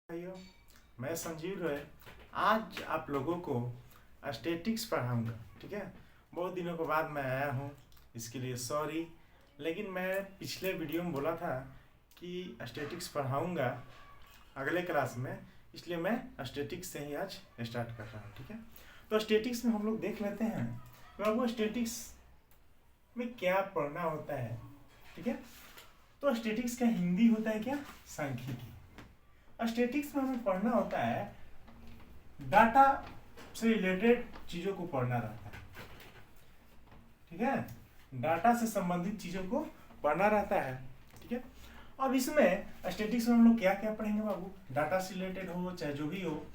भाइयों, मैं संजीव रॉय आज आप लोगों को स्टैटिक्स पढ़ाऊंगा। ठीक है, बहुत दिनों के बाद मैं आया हूँ, इसके लिए सॉरी। लेकिन मैं पिछले वीडियो में बोला था कि स्टैटिक्स पढ़ाऊंगा अगले क्लास में, इसलिए मैं स्टैटिक्स से ही आज स्टार्ट कर रहा हूँ। ठीक है, तो स्टैटिक्स में हम लोग देख लेते हैं बाबू स्टैटिक्स में क्या पढ़ना होता है। ठीक है, तो स्टैटिक्स का हिंदी होता है क्या? सांख्यिकी। स्टैटिक्स में हमें पढ़ना होता है डाटा से रिलेटेड चीजों को पढ़ना रहता है। ठीक है, डाटा से संबंधित चीजों को पढ़ना रहता है। ठीक है, अब इसमें स्टैटिक्स में हम लोग क्या क्या पढ़ेंगे बाबू? डाटा से रिलेटेड हो चाहे जो भी हो,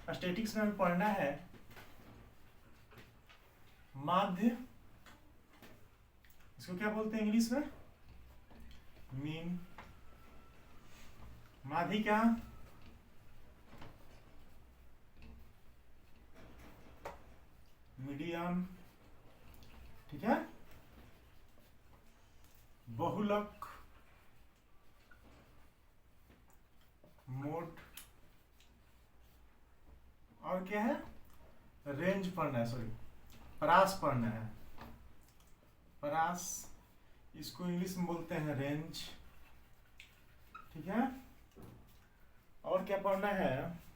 स्टैटिक्स में हमें पढ़ना है माध्य, इसको क्या बोलते हैं इंग्लिश में? मीन। माध्य क्या? मीडियन। ठीक है, बहुलक, मोड, और क्या है? रेंज पढ़ना है, सॉरी परास पढ़ना है। परास, इसको इंग्लिश में बोलते हैं रेंज। ठीक है, और क्या पढ़ना है?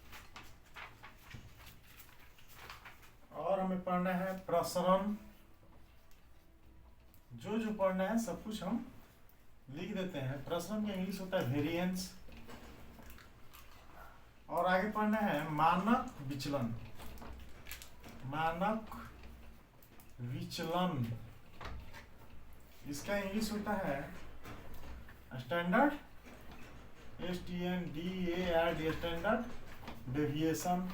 और हमें पढ़ना है प्रसरण। जो जो पढ़ना है सब कुछ हम लिख देते हैं। प्रसरण का इंग्लिश होता है वेरिएंस। और आगे पढ़ना है मानक विचलन। मानक विचलन, इसका इंग्लिश होता है स्टैंडर्ड, STNDARD, स्टैंडर्ड डेविएशन।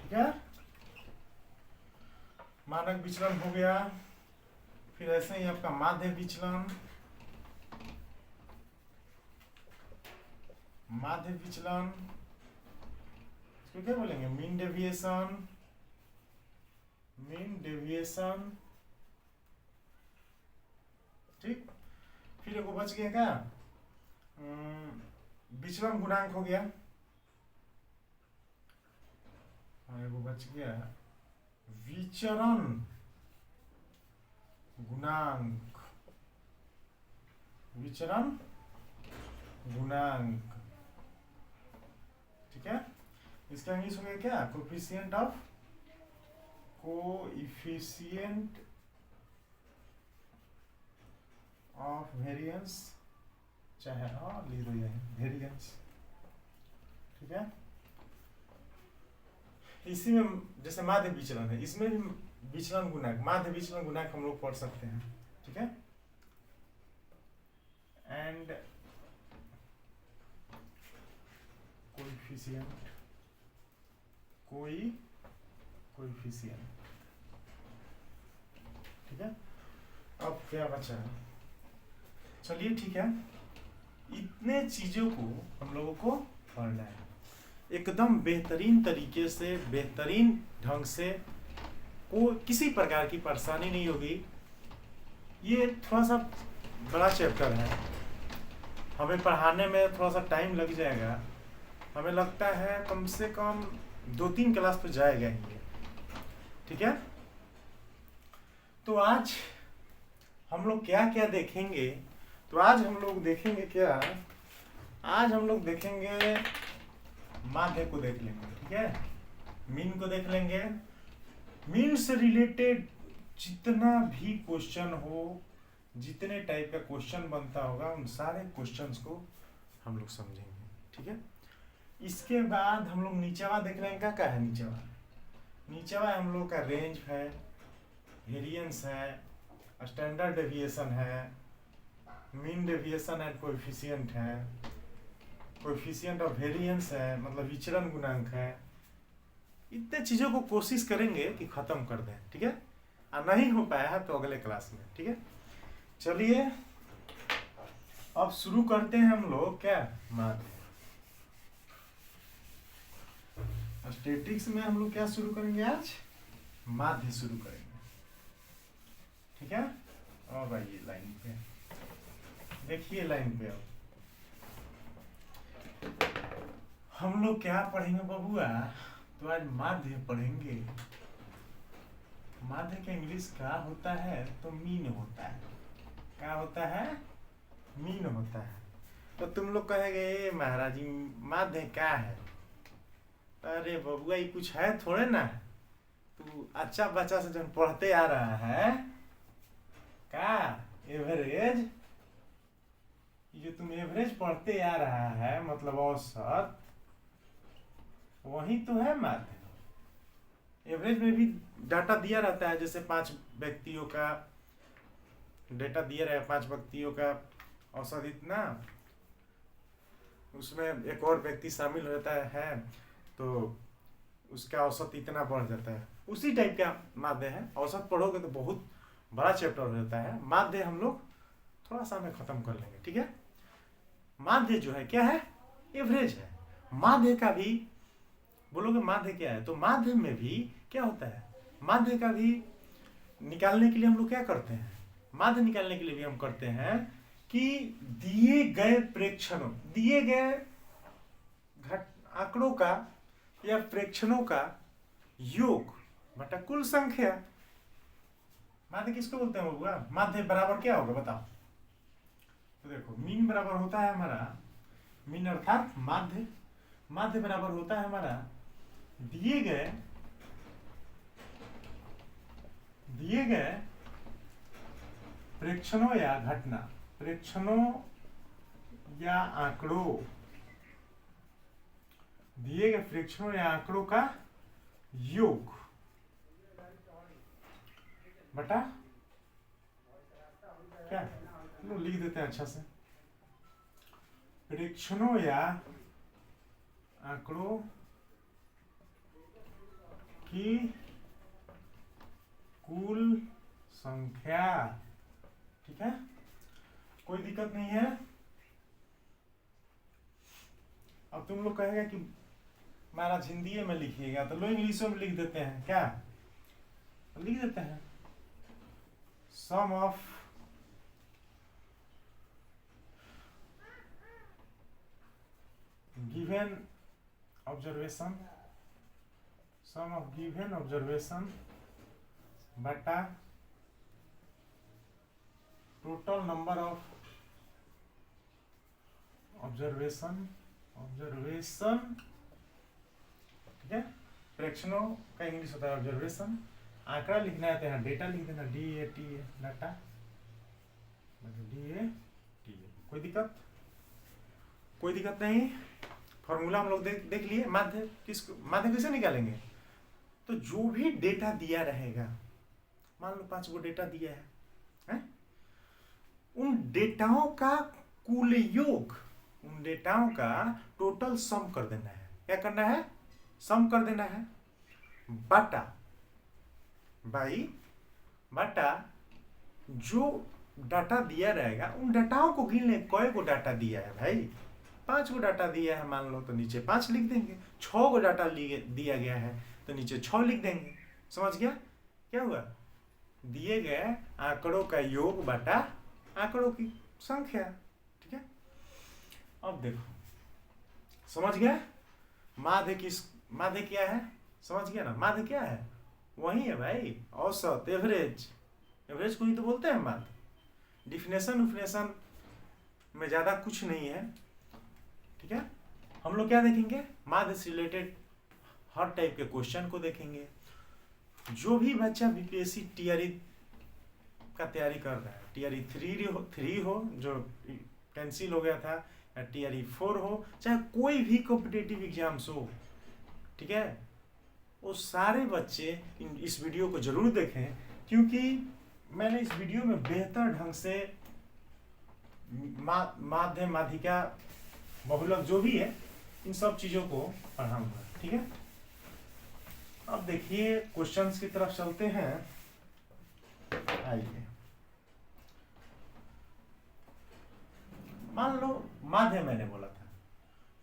ठीक है, मानक विचलन हो गया। फिर ऐसे ही आपका माध्य विचलन, माध्य विचलन, इसको क्या बोलेंगे? Mean deviation. Mean deviation. ठीक, फिर एगो बच गया क्या? विचलन गुणांक हो गया। और एगो बच गया विचरण गुणांक। विचरण गुणांक। ठीक है, इसका इंग्लिश हो गया क्या? कोफिशिएंट ऑफ वेरिएंस, चाहे लिख दो वेरिएंस। ठीक है, इसी में जैसे माध्य विचलन है, इसमें भी विचलन गुणांक, माध्य विचलन गुणांक हम लोग पढ़ सकते हैं। ठीक है, एंड कोएफिशिएंट, कोएफिशिएंट। ठीक है, अब क्या बचा है? चलिए ठीक है, इतने चीजों को हम लोगों को पढ़ना है एकदम बेहतरीन तरीके से, बेहतरीन ढंग से, को किसी प्रकार की परेशानी नहीं होगी। ये थोड़ा सा बड़ा चैप्टर है, हमें पढ़ाने में थोड़ा सा टाइम लग जाएगा। हमें लगता है कम से कम 2-3 क्लास तो जाएगा ही। ठीक है, तो आज हम लोग क्या क्या देखेंगे? तो आज हम लोग देखेंगे क्या? आज हम लोग देखेंगे माध्य को देख लेंगे। ठीक है, मीन को देख लेंगे। मीन से रिलेटेड जितना भी क्वेश्चन हो, जितने टाइप का क्वेश्चन बनता होगा, उन सारे क्वेश्चंस को हम लोग समझेंगे। ठीक है, इसके बाद हम लोग नीचेवा देख लेंगे। क्या है नीचेवा? नीचेवा हम लोग का रेंज है, वेरिएंस है, स्टैंडर्ड डेविएशन है, मीन डेविएशन एंड कोएफिशिएंट है, कोएफिशिएंट ऑफ वेरिएंस है, मतलब विचलन गुणांक है। इतने चीजों को कोशिश करेंगे कि खत्म कर दें। ठीक है, और नहीं हो पाया है तो अगले क्लास में। ठीक है, चलिए अब शुरू करते हैं हम लोग क्या? माध्य। स्टैटिक्स में हम लोग क्या शुरू करेंगे आज? माध्य शुरू करेंगे। ठीक है, और आइए लाइन पे, देखिए लाइन पे अब हम लोग क्या पढ़ेंगे बबुआ? तो आज माध्य पढ़ेंगे। माध्य का इंग्लिश का होता है तो मीन होता है। क्या होता है? मीन होता है। तो तुम लोग कहेंगे महाराज जी माध्य क्या है? अरे बबुआ ये कुछ है थोड़े ना। तू अच्छा बच्चा से जब पढ़ते आ रहा है क्या एवरेज, जो तुम एवरेज पढ़ते आ रहा है मतलब औसत, वही तो है माध्य। एवरेज में भी डाटा दिया रहता है, जैसे 5 व्यक्तियों का डेटा दिया रहा है, 5 व्यक्तियों का औसत इतना, उसमें एक और व्यक्ति शामिल रहता है तो उसका औसत इतना बढ़ जाता है। उसी टाइप का माध्य है। औसत पढ़ोगे तो बहुत बड़ा चैप्टर रहता है। माध्य हम लोग थोड़ा सा में खत्म कर लेंगे, ठीक है। माध्य जो है क्या है? एवरेज है। माध्य का भी बोलोगे माध्य क्या है, तो माध्य में भी क्या होता है? माध्य का भी निकालने के लिए हम लोग क्या करते हैं? माध्य निकालने के लिए भी हम करते हैं कि दिए गए प्रेक्षणों, दिए गए आंकड़ों का या प्रेक्षणों का योग बटा कुल संख्या। माध्य किसको बोलते हैं बबुआ? माध्य बराबर क्या होगा बताओ? तो देखो मीन बराबर होता है हमारा, मीन अर्थात माध्य, माध्य बराबर होता है हमारा दिए गए प्रेक्षणों या घटना, प्रेक्षणों या आंकड़ों, दिए गए प्रेक्षणों या आंकड़ों का योग बटा क्या लिख देते हैं अच्छा से, प्रेक्षणों या आंकड़ों की कुल संख्या, ठीक है। कोई दिक्कत नहीं है। अब तुम लोग कहेगा कि महाराज हिंदी में लिखिएगा, तो लोग इंग्लिश में लिख देते हैं क्या? तो लिख देते हैं sum of given observation, sum of given observation बटा टोटल नंबर ऑफ ऑब्जर्वेशन, ठीक है। प्रेक्षणों का इंग्लिश होता है ऑब्जर्वेशन, आंकड़ा लिखना है तो यहाँ डेटा लिख देना, DATA डाटा, DATA। कोई दिक्कत? कोई दिक्कत नहीं। फॉर्मूला हम लोग देख लिए। माध्य कैसे निकालेंगे? तो जो भी डेटा दिया रहेगा, मान लो 5 गो डेटा दिया है? उन डेटाओं का कुल योग, उन डेटाओं का टोटल सम कर देना है। क्या करना है? सम कर देना है बटा जो डाटा दिया रहेगा उन डाटाओं को गिन ले। कई गो डाटा दिया है भाई? 5 गो डाटा दिया है मान लो, तो नीचे 5 लिख देंगे। 6 गो डाटा दिया गया है तो नीचे 6 लिख देंगे। समझ गया? क्या हुआ? दिए गए आंकड़ों का योग बटा आंकड़ों की संख्या, ठीक है। अब देखो समझ गया? माध्य क्या है? समझ गया ना? माध्य क्या है? वही है भाई औसत, एवरेज को ही तो बोलते हैं माध्य। डिफिनेशन में ज्यादा कुछ नहीं है, ठीक है। हम लोग क्या देखेंगे? माध्य से रिलेटेड हर टाइप के क्वेश्चन को देखेंगे। जो भी बच्चा बीपीएससी टीआरई का तैयारी कर रहा है, टीआरई 3 हो जो कैंसिल हो गया था, या टीआरई 4 हो, चाहे कोई भी कॉम्पिटिटिव एग्जाम्स हो, ठीक है, वो सारे बच्चे इस वीडियो को जरूर देखें, क्योंकि मैंने इस वीडियो में बेहतर ढंग से माध्य, माध्यिका, बहुलक जो भी है इन सब चीजों को पढ़ाऊंगा, ठीक है। अब देखिए क्वेश्चंस की तरफ चलते हैं। आइए, मान लो माध्य मैंने बोला था,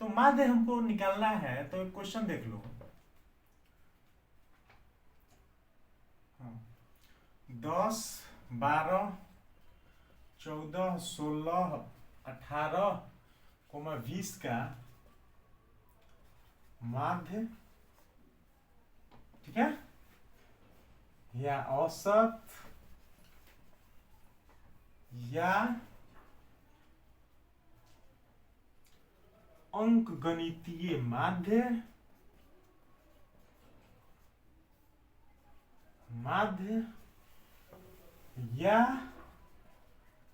तो माध्य हमको निकालना है, तो एक क्वेश्चन देख लो। 10, 12, 14, 16, 18, 20 का माध्य, ठीक है, या औसत या अंकगणितीय माध्य, माध्य या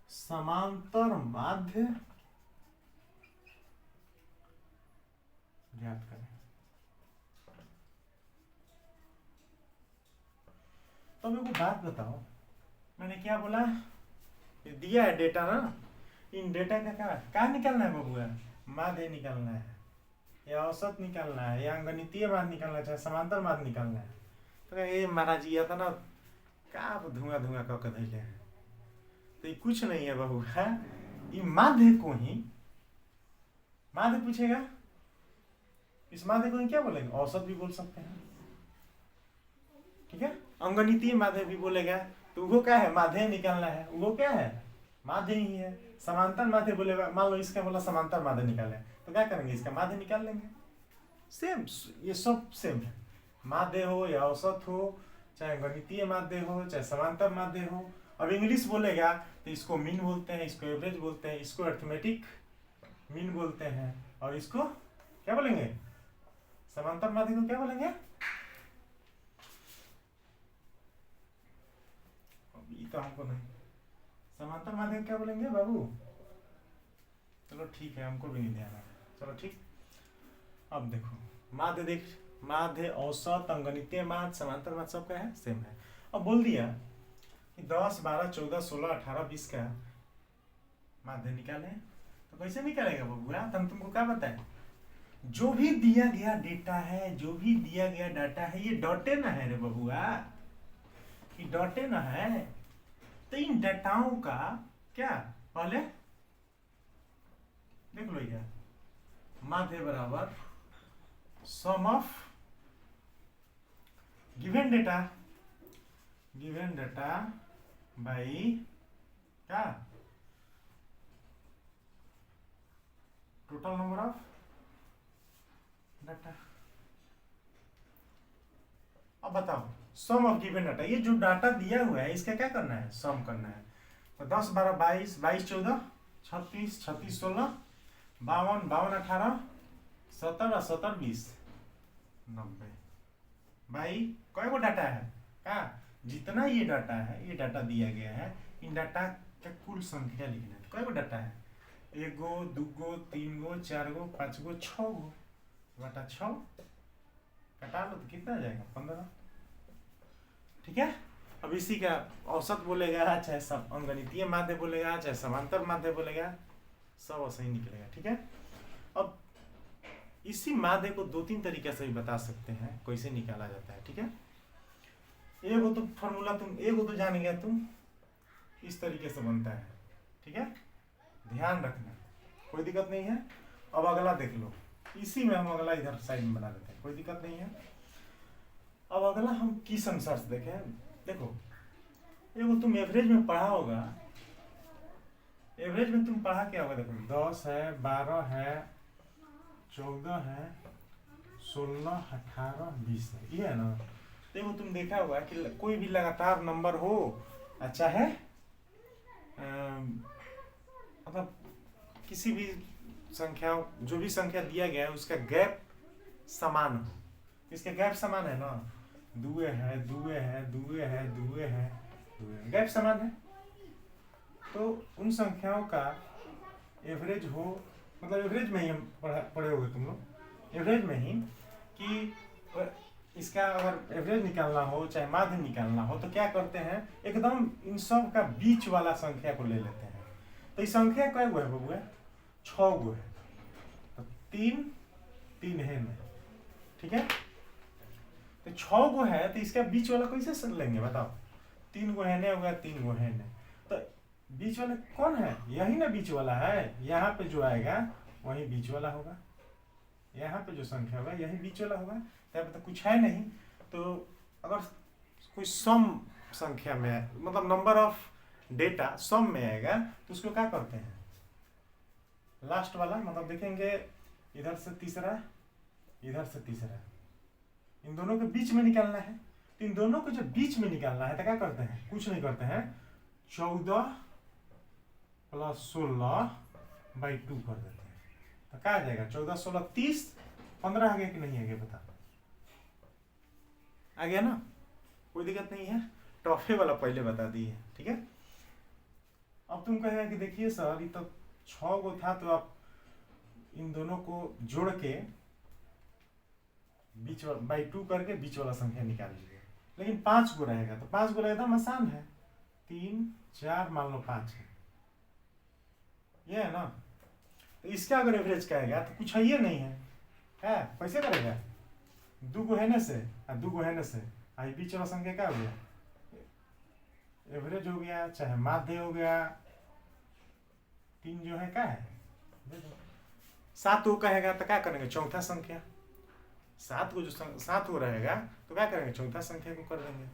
समांतर माध्य ज्ञात करें। तो मेरे को बात बताओ, मैंने क्या बोला, ये दिया है डेटा ना, इन डेटा का क्या निकालना है बबुआ, माध्य निकालना है, या औसत निकालना है, या अंगणितीय माध्य निकालना है, चाहे समांतर माध्य निकालना है। तो ये महाराज जी था ना, का धुआं धुआं कह धैले है, तो ये कुछ नहीं है बबुआ, ये माध्य को ही माध्य पूछेगा, इस माध्य को ही क्या बोलेंगे, औसत भी बोल सकते हैं, ठीक है, अंगणितीय माध्य भी बोलेगा, तो वो क्या है, माध्य निकालना है, वो क्या है, माध्य ही है। समांतर माध्य बोलेगा, मान लो इसका बोला समांतर माध्य निकाले, तो क्या करेंगे, इसका माध्य निकाल लेंगे, सेम, ये सब सेम है, माध्य हो या औसत हो, चाहे गणितीय माध्य हो, चाहे समांतर माध्य हो। अब इंग्लिश बोलेगा तो इसको मीन बोलते हैं, इसको एवरेज बोलते हैं, इसको अरिथमेटिक मीन बोलते हैं, और इसको क्या बोलेंगे, समांतर माध्य को क्या बोलेंगे, अभी तो हमको नहीं, समांतर माध्य क्या बोलेंगे बाबू, चलो ठीक है, हमको भी नहीं ध्यान आ रहा, चलो ठीक। अब देखो माध्य, देख माध्य, औसत, अंगणितीय माध्य, समांतर माध्य सबका है, सेम है। अब बोल दिया कि 10, 12, 14, 16, 18, 20 का माध्य निकाले, तो कैसे निकालेगा बबुआ, तो हम तुमको क्या बताएं, जो भी दिया गया डेटा है, जो भी दिया गया डाटा है, ये डॉटे ना है रे बबुआ, ये डॉटे ना है, तो इन डाटाओं का क्या पहले देख लो, क्या माध्य बराबर सम ऑफ गिवन डेटा बाई क्या टोटल नंबर ऑफ डाटा। अब बताओ सम ऑफ गिवन डाटा, ये जो डाटा दिया हुआ है इसका क्या करना है, सम करना है। तो 10, 12, 22, 22, 14, 36, 36, 16, 52, 52, 18, 17, 17, 20, 90 भाई कई गो डाटा है क्या, जितना ये डाटा है, ये डाटा दिया गया है, इन डाटा का कुल संख्या लिखना है। कई गो डाटा है, 1 गो, 2 गो, 3 गो, 4 गो, 5 गो, 6 गो, बटा 6 कटा लो तो कितना आ जाएगा, 15, ठीक है। अब इसी का औसत बोलेगा, चाहे सब अंगणितीय माध्य बोलेगा, चाहे समांतर माध्य बोलेगा, सब ऐसा ही निकलेगा, ठीक है। अब इसी माध्य को 2-3 तरीके से भी बता सकते हैं कैसे निकाला जाता है, ठीक है। एगो तो फॉर्मूला तुम एगो तो जान गया तुम, इस तरीके से बनता है, ठीक है, ध्यान रखना, कोई दिक्कत नहीं है। अब अगला देख लो, इसी में हम अगला इधर साइड में बना देते हैं, कोई दिक्कत नहीं है। अब अगला हम किस अनुसार से देखें, देखो एगो तुम एवरेज में पढ़ा होगा, एवरेज में तुम पढ़ा क्या होगा, देखो 10 है, 12 है, 14 है, 16, 18, 20 है, ये है ना। देखो तुम देखा होगा कि कोई भी लगातार नंबर हो, अच्छा है, मतलब किसी भी संख्या, जो भी संख्या दिया गया है उसका गैप समान हो, इसका गैप समान है ना, दुए है, दुए है, दुए है, दुए है, दुए, गैप समान है, तो उन संख्याओं का एवरेज हो, मतलब एवरेज में ही हम पढ़े होगे तुम लोग, एवरेज में ही कि इसका अगर एवरेज निकालना हो, चाहे माध्य निकालना हो, तो क्या करते हैं, एकदम इन सब का बीच वाला संख्या को ले लेते हैं। तो इस संख्या कई गो है बबुआ, 6 गो है, तो 3 3 है में, ठीक है। तो 6 गो है, तो इसका बीच वाला कैसे लेंगे बताओ, 3 गो है ने होगा, 3 गो है ने, तो बीच वाला कौन है, यही ना बीच वाला है, यहाँ पे जो आएगा वही बीच वाला होगा, यहाँ पे जो संख्या होगा यही बीच वाला होगा, यहाँ पे तो कुछ है नहीं। तो अगर कोई सम संख्या में, मतलब नंबर ऑफ डेटा सम में आएगा, तो उसको क्या करते हैं, लास्ट वाला, मतलब देखेंगे इधर से तीसरा, इधर से तीसरा, इन दोनों के बीच में निकालना है। तो इन दोनों को जब बीच में निकालना है तो क्या करते हैं, कुछ नहीं करते हैं, 14 + 16/2 कर देते हैं। तो क्या आ जाएगा, 14 16 30, 15 आ गया कि नहीं आ गया, बता, आ गया ना, कोई दिक्कत नहीं है। टॉफे वाला पहले बता दिए, ठीक है। अब तुम कहेगा कि देखिए सर ये तो 6 गो था, तो आप इन दोनों को जोड़ के बीच बाई 2 करके बीच वाला संख्या निकाल लीजिए। लेकिन 5 गो रहेगा, तो 5 गो रहेगा, आसान है, 3 4 मान लो 5 है, ये है ना। तो इसका अगर एवरेज कहेगा तो कुछ है, ये नहीं है, कैसे करेगा, 2 गो है ना से और 2 गो है ना से, आई बीच वाला संख्या क्या हो गया, एवरेज हो गया, चाहे माध्य हो गया। 3 जो है क्या है, 7 को कहेगा तो क्या करेंगे, चौथा संख्या, 7 को जो 7 को रहेगा तो क्या करेंगे, चौथा संख्या को कर देंगे,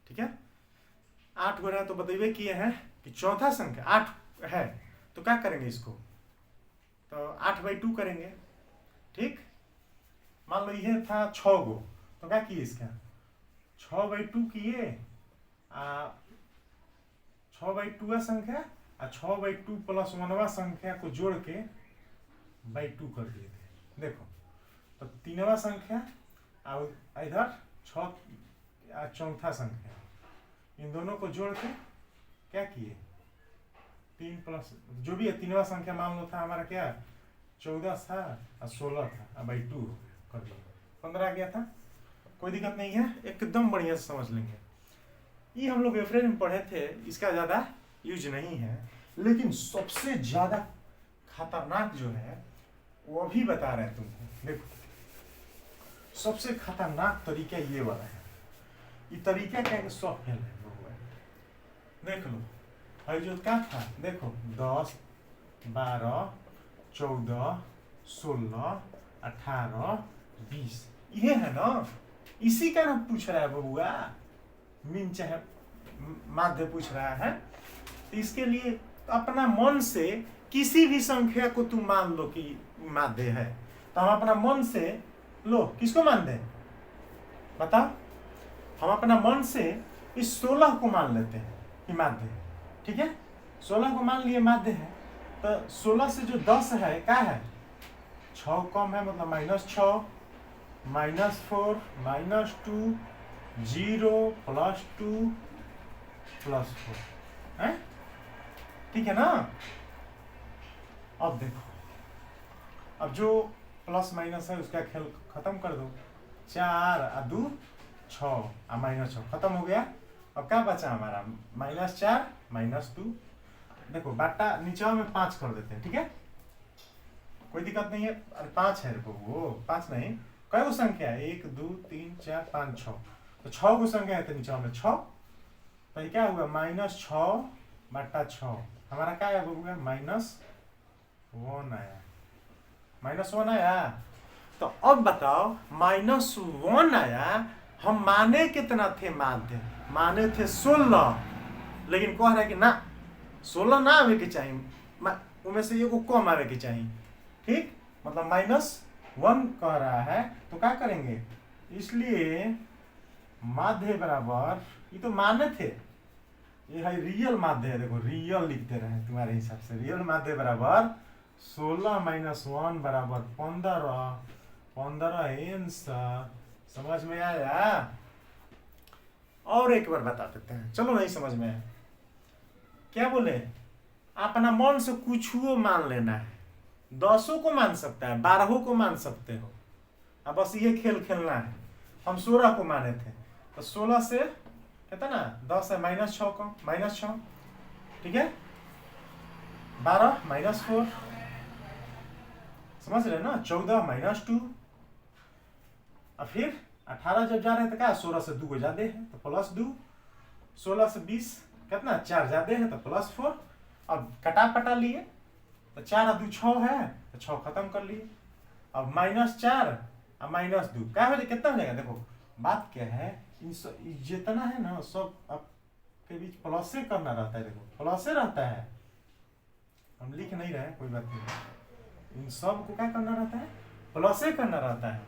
ठीक है। 8 को रहा तो बतेबे किए हैं कि चौथा संख्या 8 है, तो क्या करेंगे इसको, तो 8/2 करेंगे, ठीक। मान लो ये था 6 गो, तो क्या किए इसका 6/2 किए, 6/2 संख्या और 6/2 + 1वां संख्या को जोड़ के /2 कर दिए थे। देखो तो 3वां संख्या और इधर 6 चौथा संख्या, इन दोनों को जोड़ के क्या किए, 3 प्लस जो भी है 3वां संख्या मान लो था हमारा क्या 14 था और 16 था, अब /2 कर दिया, 15 आ गया था, कोई दिक्कत नहीं है, एकदम बढ़िया से समझ लेंगे। ये हम लोग एवरेज में पढ़े थे, इसका ज़्यादा यूज नहीं है, लेकिन सबसे ज़्यादा खतरनाक जो है वो अभी बता रहे हैं तुमको। देखो सबसे खतरनाक तरीका ये वाला है, ये तरीका क्या है, सब फेल है, देख लो भाई जो क्या था, देखो 10 12 14 16 18 20, ये है ना, इसी का ना पूछ रहा है बबुआ, मीन चाहे माध्य पूछ रहा है। तो इसके लिए अपना मन से किसी भी संख्या को तुम मान लो कि माध्य है, तो हम अपना मन से लो, किसको मान दें बताओ, हम अपना मन से इस 16 को मान लेते हैं कि माध्य है, ठीक है। 16 को मान लिए माध्य है, तो 16 से जो 10 है क्या है, 6 कम है, मतलब -6 -4 -2 0 +2 +4 है, ठीक है ना। अब देखो, अब जो प्लस माइनस है उसका खेल खत्म कर दो, 4 और 2 6 और -6 खत्म हो गया। अब क्या बचा हमारा, -4 -2, देखो बाटा नीचे में 5 कर देते हैं, ठीक है, कोई दिक्कत नहीं है। अरे 5 है, देखो वो 5 नहीं, कई संख्या है, 1 2 3 4 5 6, तो 6 को संख्या है तो नीचे में 6, तो ये क्या हुआ -6/6, हमारा क्या आया होगा -1 आया, -1 आया। तो अब बताओ -1 आया, हम माने कितना थे माध्य, माने थे 16, लेकिन कह रहा है कि ना 16 ना आवे के चाहिए, उनमें से एगो कम आवे के चाहिए, ठीक, मतलब -1 कह रहा है, तो क्या करेंगे, इसलिए माध्य बराबर, ये तो माने थे, ये है रियल माध्य है, देखो रियल लिखते रहे तुम्हारे हिसाब से, रियल माध्य बराबर 16 - 1 बराबर 15, 15 समझ में आया। और एक बार बता देते हैं, चलो नहीं समझ में आया, क्या बोले, अपना मन से कुछ मान लेना है, 10 को मान सकता है, 12 को मान सकते हो, अब बस ये खेल खेलना है। हम 16 को माने थे, तो 16 से कहता ना 10 है -6 का -6, ठीक है, 12 -4, समझ रहे ना, 14 -2, और फिर 18 जब जा रहे हैं तो क्या 16 से 2 ज्यादा है तो +2, 16 से 20 कितना 4 ज्यादा है तो +4, अब कटा पटा लिए तो 4 और 2 6 है, तो 6 खत्म कर लिए, अब -4 और -2 क्या हो जाए, कितना हो जाएगा, देखो बात क्या है, जितना है ना सब आपके बीच प्लस से करना रहता है, देखो प्लस से रहता है, हम लिख नहीं रहे कोई बात नहीं, इन सब को क्या करना रहता है प्लस ही करना रहता है,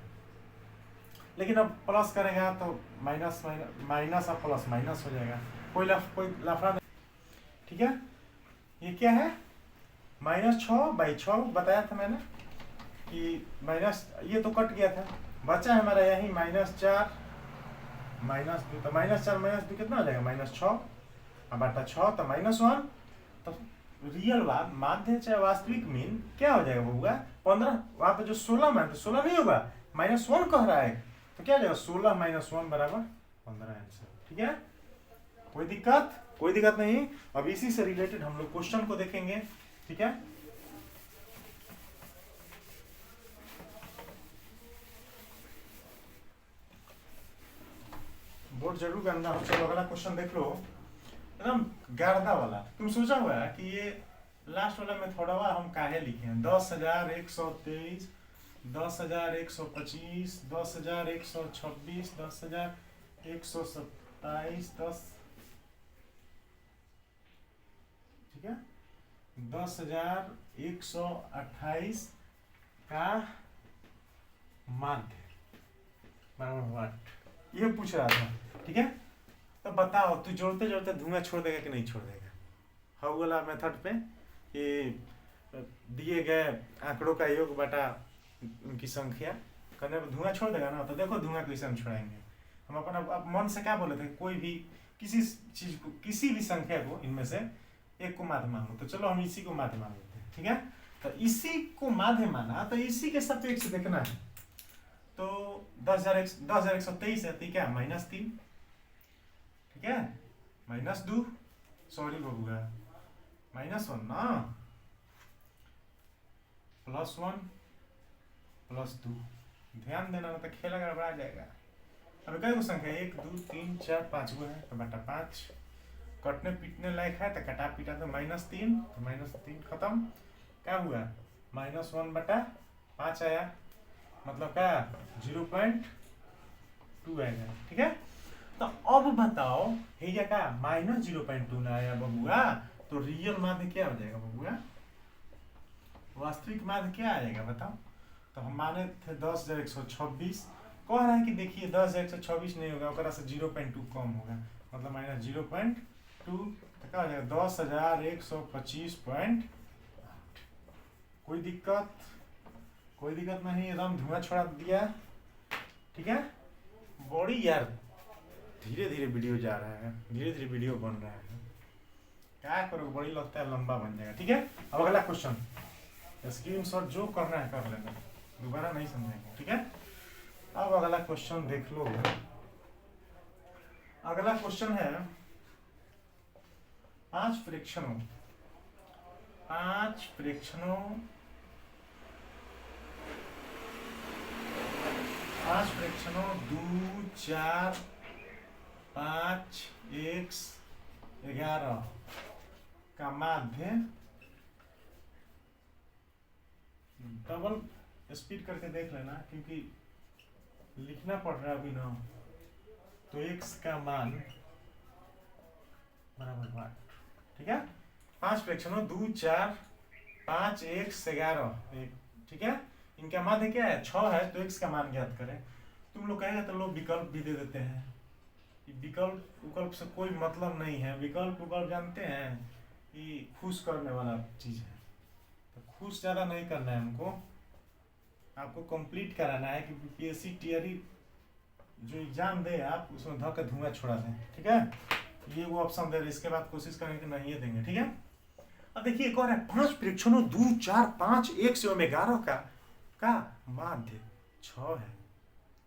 लेकिन अब प्लस करेगा तो माइनस माइनस और प्लस माइनस हो जाएगा, कोई लफड़ा नहीं। ठीक है, ये क्या है -6/6 बताया था मैंने कि माइनस, ये तो कट गया था, बचा है हमारा यही -4 -2, तो -4 -2 कितना हो जाएगा -6 और बटा 6 तो -1। तो रियल माध्य चाहे वास्तविक मीन क्या हो जाएगा बबुआ 15, वहां पे जो 16 मान तो 16 नहीं होगा, -1 कह रहा है, तो क्या हो जाएगा 16 - 1 बराबर 15 आंसर। ठीक है, कोई दिक्कत नहीं। अब इसी से रिलेटेड हम लोग क्वेश्चन को देखेंगे। ठीक है, बोर्ड जरूर करना हो। चलो अगला क्वेश्चन देख लो, एकदम गर्दा वाला। तुम सोचा हुआ है कि ये लास्ट वाला मेथडवा हम काहे लिखे हैं, 10,123, 10,125, 10,126, 10,127, 10, ठीक है, 10,128 का माध्य बराबर व्हाट, ये पूछ रहा था। ठीक है, तो बताओ तू जोड़ते जोड़ते धुआं छोड़ देगा कि नहीं छोड़ देगा। हाउ वाला मेथड पे ये दिए गए आंकड़ों का योग बटा उनकी संख्या करने पर धुआं छोड़ देगा ना। तो देखो धुआं कैसे हम छोड़ाएंगे। हम अपना अब मन से क्या बोले थे, कोई भी किसी चीज को, किसी भी संख्या को इनमें से एक को माध्य मान लो, तो चलो हम इसी को माध्य मान लेते हैं। ठीक है, तो इसी को माध्य माना तो इसी के सापेक्ष देखना है। तो 10,123 है, तो क्या -3, ठीक है, -2, सॉरी बबुआ -1 ना, +1 +2, ध्यान देना ना तो खेला गड़बड़ा जाएगा। अब कई गो संख्या 1 2 3 4 5 गो है, तो बटा 5 कटने पीटने लायक है तो कटा पीटा तो -3, तो -3 खत्म। क्या हुआ -1 बटा 5 आया, मतलब क्या 0.2 आएगा। ठीक है, तो अब बताओ ये क्या -0.2 ना आया बबुआ, तो रियल माध्य क्या हो जाएगा बबुआ, वास्तविक माध्य क्या आएगा बताओ। तो हम माने थे 10,126, कह रहा है कि देखिए 10,126 नहीं होगा, ओकरा से 0.2 कम होगा, मतलब -0.2, तो क्या हो जाएगा 10,125.8। कोई दिक्कत नहीं, एकदम धुआं छोड़ा दिया। ठीक है, बड़ी यार धीरे धीरे वीडियो जा रहा है, धीरे धीरे वीडियो बन रहा है, क्या करो, बड़ी लगता है लंबा बन जाएगा। ठीक है, अब अगला क्वेश्चन, स्क्रीनशॉट जो करना है कर लेना, दोबारा नहीं समझेंगे। ठीक है, अब अगला क्वेश्चन देख लो। अगला क्वेश्चन है 5 प्रेक्षणों 2 4 5 x 11 का माध्य, डबल स्पीड करके देख लेना क्योंकि लिखना पड़ रहा है अभी ना। तो x का मान बराबर व्हाट। ठीक है, 5 प्रेक्षणों 2 4 5 x 11, ठीक है, इनका माध्य क्या है 6 है, तो x का मान ज्ञात करें। तुम लोग कहेगा तो लोग विकल्प भी दे देते हैं, विकल्प से कोई मतलब नहीं है। विकल्प जानते हैं कि खुश करने वाला चीज है, तो खुश ज्यादा नहीं करना है हमको, आपको कंप्लीट कराना है कि पीएससी टीआरई जो एग्जाम दे आप उसमें धक्के धुआं छोड़ा दें। ठीक है, ये वो ऑप्शन दे रहे, इसके बाद कोशिश करेंगे कि नहीं ये देंगे। ठीक है, अब देखिए एक और है 5 प्रेक्षणों 2 4 5 1 से 11 का माध्य 6 है,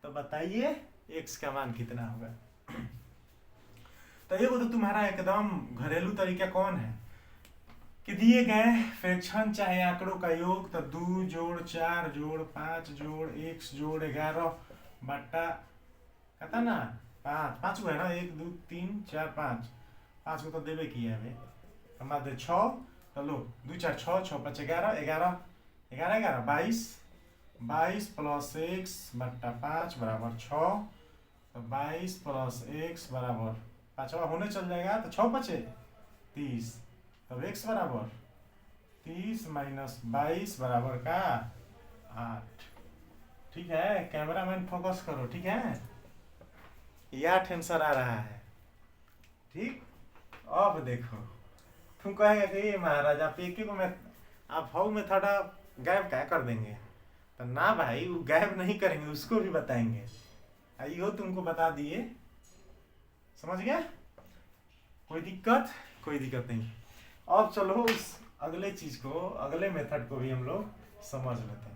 तो बताइए x का मान कितना होगा। तो ये वो तो तुम्हारा एकदम घरेलू तरीका कौन है कि दिए गए फ्रैक्शन चाहे आंकड़ों का योग, तो 2 जोड़ 4 जोड़ 5 जोड़ x जोड़ 11 बट्टा कहता ना 5 को है ना, 1 2 3 4 5 को तो देवे किया है हमारे 6, तो लो 2 4 6 6 5 11 11 11 11 22 22 प्लस x बट्टा 5 बराबर 6, तो 22 प्लस x बराबर 5 होने चल जाएगा, तो 6 बचे 30, तब x बराबर 30 - 22 बराबर का 8। ठीक है, कैमरामैन फोकस करो, ठीक है। यह आंसर आ रहा है, ठीक। अब देखो, तुम कहेगा कि ये महाराज आप एक ही को मैं आप हाउ मेथड गायब क्या कर देंगे, तो ना भाई, वो गायब नहीं करेंगे, उसको भी बताएंगे। आइयो तुमको बता दिए, समझ गया, कोई दिक्कत, कोई दिक्कत नहीं। अब चलो उस अगले चीज को, अगले मेथड को भी हम लोग समझ लेते हैं।